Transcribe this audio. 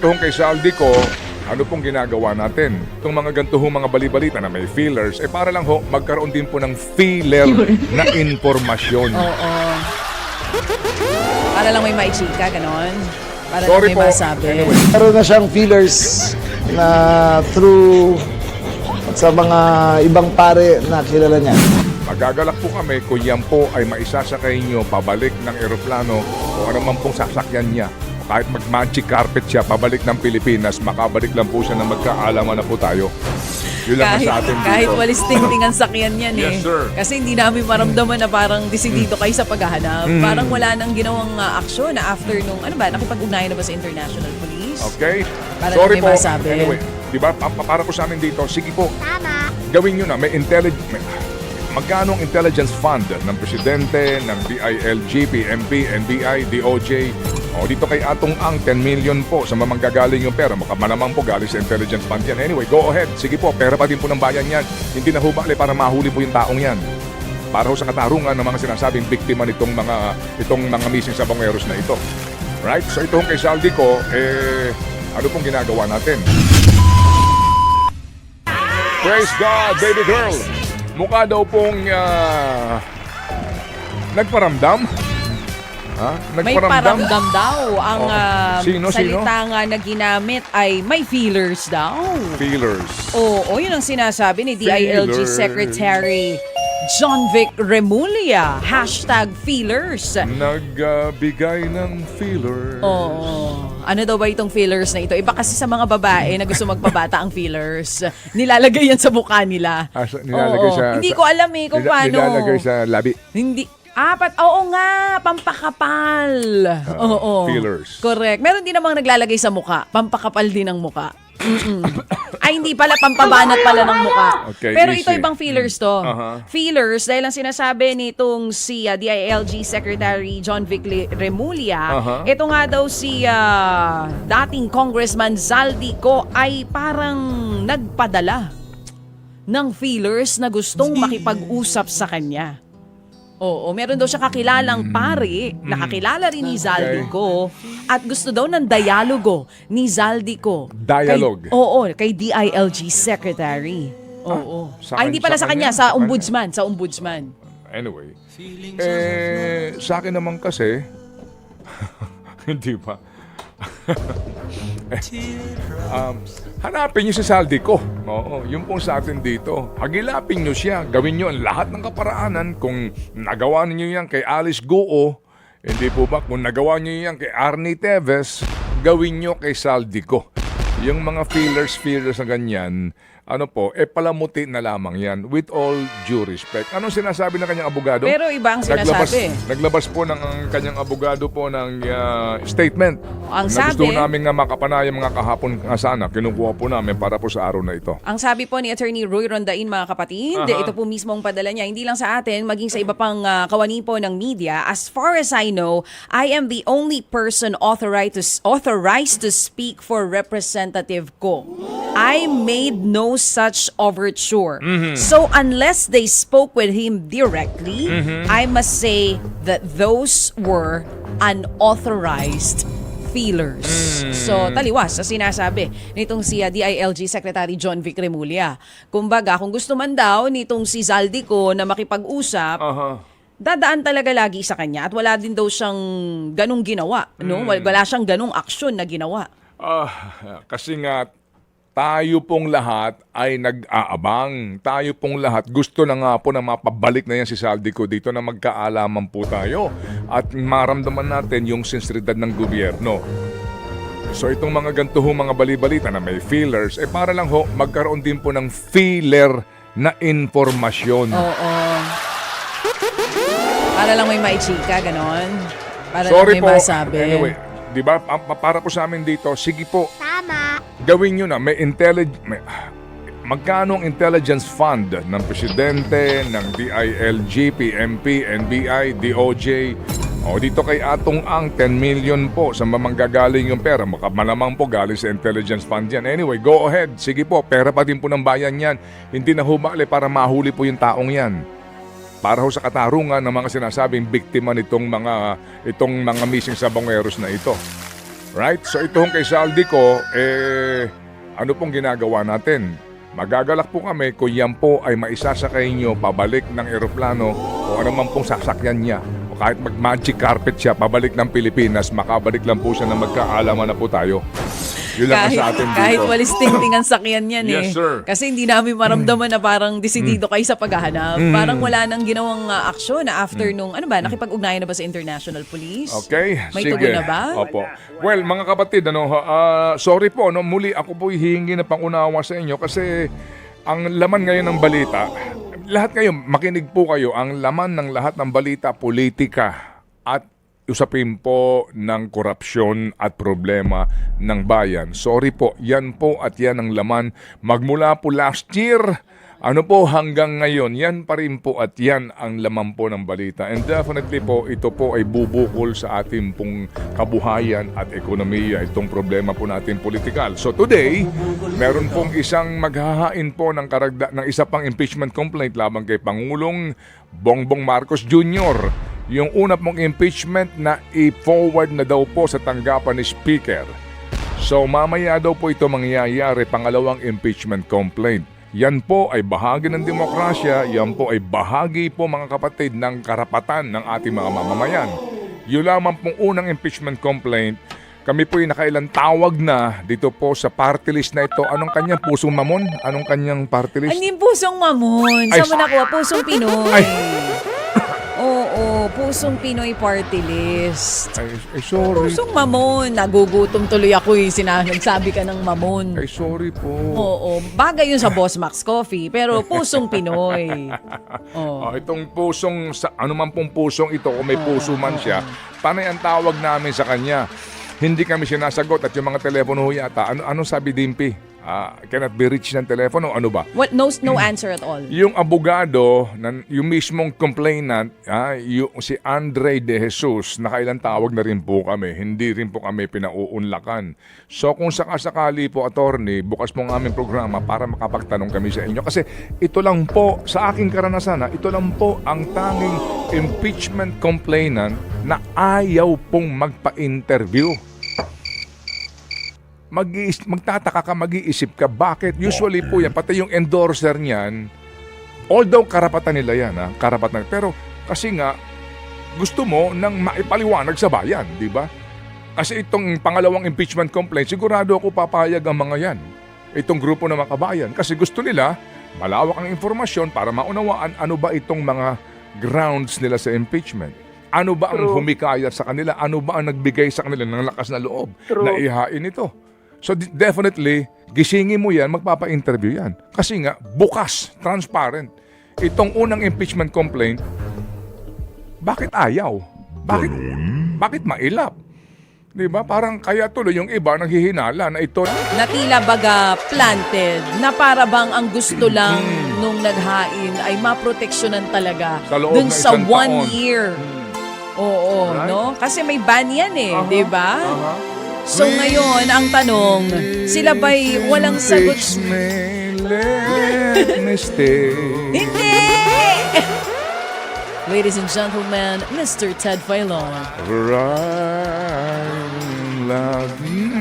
ito hong kay Saldi ko, ano pong ginagawa natin? Itong mga ganito hong mga balibalita na may feelers, para lang ho, magkaroon din po ng feeler na informasyon. Oo. Para lang may maichika, ganon. Para Sorry lang may po. masabi. Anyway. Meron na siyang feelers na through sa mga ibang pare na kilala niya. Magagalak po kami kung yan po ay maisasakay nyo pabalik ng eroplano o ano man pong sasakyan niya. Kahit mag-magic carpet siya pabalik ng Pilipinas, makabalik lang po siya na magkaalaman na po tayo. Yun lang ang sa atin dito. Kahit walis tingting ang sakyan yan eh. Yes, sir. Kasi hindi namin maramdaman na parang desidido kayo sa paghahanap. Parang wala nang ginawang aksyon na after nung, ano ba, nakipag-ugnayan na ba sa International Police? Okay? Para Sorry lang may po. masabi. Anyway, di ba, para po sa amin dito, sige po. Tama. Gawin nyo na, may magkano ang intelligence fund ng Presidente, ng DILG, PNP, NBI, DOJ, o dito kay Atong Ang, 10 million po sa mamanggagaling yung pera. Malamang po galing sa intelligence fund yan. Anyway, go ahead. Sige po, pera pa din po ng bayan yan. Hindi na hubali para mahuli po yung taong yan. Para ho sa katarungan ng mga sinasabing biktima itong mga missing sa bangeros na ito. Right? So itong kay Saldi ko, ano pong ginagawa natin? Praise God, baby girl! Mukha daw pong nagparamdam. Ha? May paramdam daw. Ang Sino? salita nga na ginamit ay may feelers daw. Feelers. Oo, yun ang sinasabi ni DILG Feelers. Secretary John Vic Remulla. #feelers. Nagbigay ng feelers. Oo. Ano daw ba itong fillers na ito? Iba kasi sa mga babae na gusto magpabata ang fillers. Nilalagay yan sa mukha nila. Nilalagay Oo. sa... Hindi ko alam eh kung paano. Nilalagay sa labi. Hindi. Oo nga, pampakapal. Oo. Fillers. Correct. Meron din namang naglalagay sa mukha. Pampakapal din ang mukha. Ay, hindi pala, pampabanat pala ng mukha. Okay, Pero easy. ito ibang feelers to. Uh-huh. Feelers, dahil ang sinasabi nitong si DILG Secretary John Vic Remulla, Uh-huh. ito nga daw si dating Congressman Zaldico ay parang nagpadala ng feelers na gustong makipag-usap sa kanya. Oo, meron daw siya kakilalang pare, nakakilala rin ni Zaldico at gusto daw ng dialogo ni Zaldico. Dialogue? Kay DILG Secretary. Oo. Sa Hindi kanya- pala sa sa kanya, kanya? sa ombudsman. Anyway. Sa akin naman kasi, hindi pa. Hanapin niyo si Saldi ko. Oo, yung pong sa atin dito. Hagilapin niyo siya. Gawin niyo ang lahat ng kaparaanan. Kung nagawa niyo yan kay Alice Guo, hindi po ba? Kung nagawa niyo yan kay Arnie Teves, gawin niyo kay Saldi ko. Yung mga feelers na ganyan, palamuti na lamang yan with all due respect. Anong sinasabi ng kanyang abogado? Pero iba ang sinasabi. Naglabas po ng kanyang abogado po ng statement. Ang na gusto sabi- namin nga makapanayan mga kahapon nga sana. Kinukuha po namin para po sa araw na ito. Ang sabi po ni Attorney Roy Rondain, mga kapatid, ito po mismo ang padala niya, hindi lang sa atin, maging sa iba pang kawani po ng media. As far as I know, I am the only person authorized to speak for representative ko. I made no such overture. So unless they spoke with him directly, I must say that those were unauthorized feelers. So, taliwas sa sinasabi nitong si DILG Secretary John Vic Remulla. Kumbaga, kung gusto man daw nitong si Zaldico na makipag-usap, dadaan talaga lagi sa kanya at wala din daw siyang ganung ginawa. No? Wala siyang ganung aksyon na ginawa. Kasi nga, tayo pong lahat ay nag-aabang. Tayo pong lahat gusto na nga po na mapabalik na yan si Saldico dito na magkaalaman po tayo at maramdaman natin yung sinseridad ng gobyerno. So itong mga ganito mga balibalita na may feelers, para lang ho, magkaroon din po ng feeler na informasyon. Oo. Para lang may maichika, ganon. Para Sorry lang may po. masabi. Anyway, di ba, para po sa amin dito, sige po. Tama. Gawin nyo na, magkano ang intelligence fund ng Presidente, ng DILG, PNP, NBI, DOJ, o dito kay Atong Ang, 10 million po sa mamanggagaling yung pera. Malamang po galing sa intelligence fund yan. Anyway, go ahead. Sige po, pera pa din po ng bayan yan. Hindi na hubali para mahuli po yung taong yan. Para ho sa katarungan ng mga sinasabing biktima itong mga missing sa bangeros na ito. Right? So itong kay Saldico, ano pong ginagawa natin? Magagalak po kami kung yan po ay maisasakay nyo pabalik ng eroplano o ano man pong sasakyan niya. O kahit mag-magic carpet siya pabalik ng Pilipinas, makabalik lang po siya na magkaalaman na po tayo. Yun lang ang sa atin dito. Kahit walis tingting ang sakyan yan Yes, sir. Kasi hindi namin maramdaman na parang desidido kayo sa paghahanap. Parang wala nang ginawang aksyon na after nung, nakipag-ugnayan na ba sa International Police? Okay, May sige. tugon na ba? Opo. Well, mga kapatid, sorry po, muli ako po hihingi na pangunawa sa inyo kasi ang laman ngayon ng balita, lahat kayo, makinig po kayo, ang laman ng lahat ng balita, politika at usapin po ng korupsyon at problema ng bayan. Sorry po, yan po at yan ang laman magmula po last year. Ano po hanggang ngayon, yan pa rin po at yan ang laman po ng balita. And definitely po, ito po ay bubukol sa ating pong kabuhayan at ekonomiya, itong problema po natin politikal. So today, meron pong isang maghahain po ng isa pang impeachment complaint laban kay Pangulong Bongbong Marcos Jr. Yung una pong impeachment na i-forward na daw po sa tanggapan ni Speaker. So mamaya daw po ito mangyayari, pangalawang impeachment complaint. Yan po ay bahagi ng demokrasya, yan po ay bahagi po mga kapatid ng karapatan ng ating mga mamamayan. Yun lamang pong unang impeachment complaint, kami po ay nakailang tawag na dito po sa party list na ito. Anong kanyang pusong mamon? Anong kanyang party list? Ano yung pusong mamon? Ay, Saan mo nakuha? Pusong Pinoy. Ay. Oo, pusong Pinoy party list. Ay, sorry. Pusong mamon. Nagugutom tuloy ako nagsabi ka ng mamon. Ay, sorry po. Oo, bagay yun sa Boss Max Coffee, pero pusong Pinoy. Oh. Itong pusong, ano man pong pusong ito, kung may puso man siya, panay ang tawag namin sa kanya. Hindi kami sinasagot at yung mga telepono ho yata. Anong sabi Dimpy? Cannot be reached ng telepono, ano ba? What? No answer at all. Yung abogado, yung mismong complainant, si Andre De Jesus, nakailang tawag na rin po kami. Hindi rin po kami pinauunlakan. So kung sakasakali po, attorney, bukas po ang aming programa para makapagtanong kami sa inyo. Kasi ito lang po, sa aking karanasan, ito lang po ang tanging impeachment complainant na ayaw pong magpa-interview. Magtataka ka, mag-iisip ka, bakit? Usually po yan, pati yung endorser niyan, although karapatan nila yan, karapatan. Pero kasi nga, gusto mo nang maipaliwanag sa bayan, di ba? Kasi itong pangalawang impeachment complaint, sigurado ako papayag ang mga yan. Itong grupo ng mga kabayan. Kasi gusto nila, malawak ang informasyon para maunawaan ano ba itong mga grounds nila sa impeachment. Ano ba ang humikayat sa kanila? Ano ba ang nagbigay sa kanila ng lakas na loob na ihain ito? So definitely, gisingin mo yan, magpapa-interview yan. Kasi nga, bukas, transparent. Itong unang impeachment complaint, bakit ayaw? Bakit mailap? Diba? Parang kaya tuloy yung iba nanghihinala na ito. Na tila baga planted, na para bang ang gusto lang nung naghain ay maproteksyonan talaga Sa loob dun ng sa isang 1 taon. year. Oo, Right? no? Kasi may ban yan di ba? So Please, ngayon, ang tanong, sila ba'y walang sagot? Impeach me, let me stay. Hindi! Ladies and gentlemen, Mr. Ted Filon. Right, love you,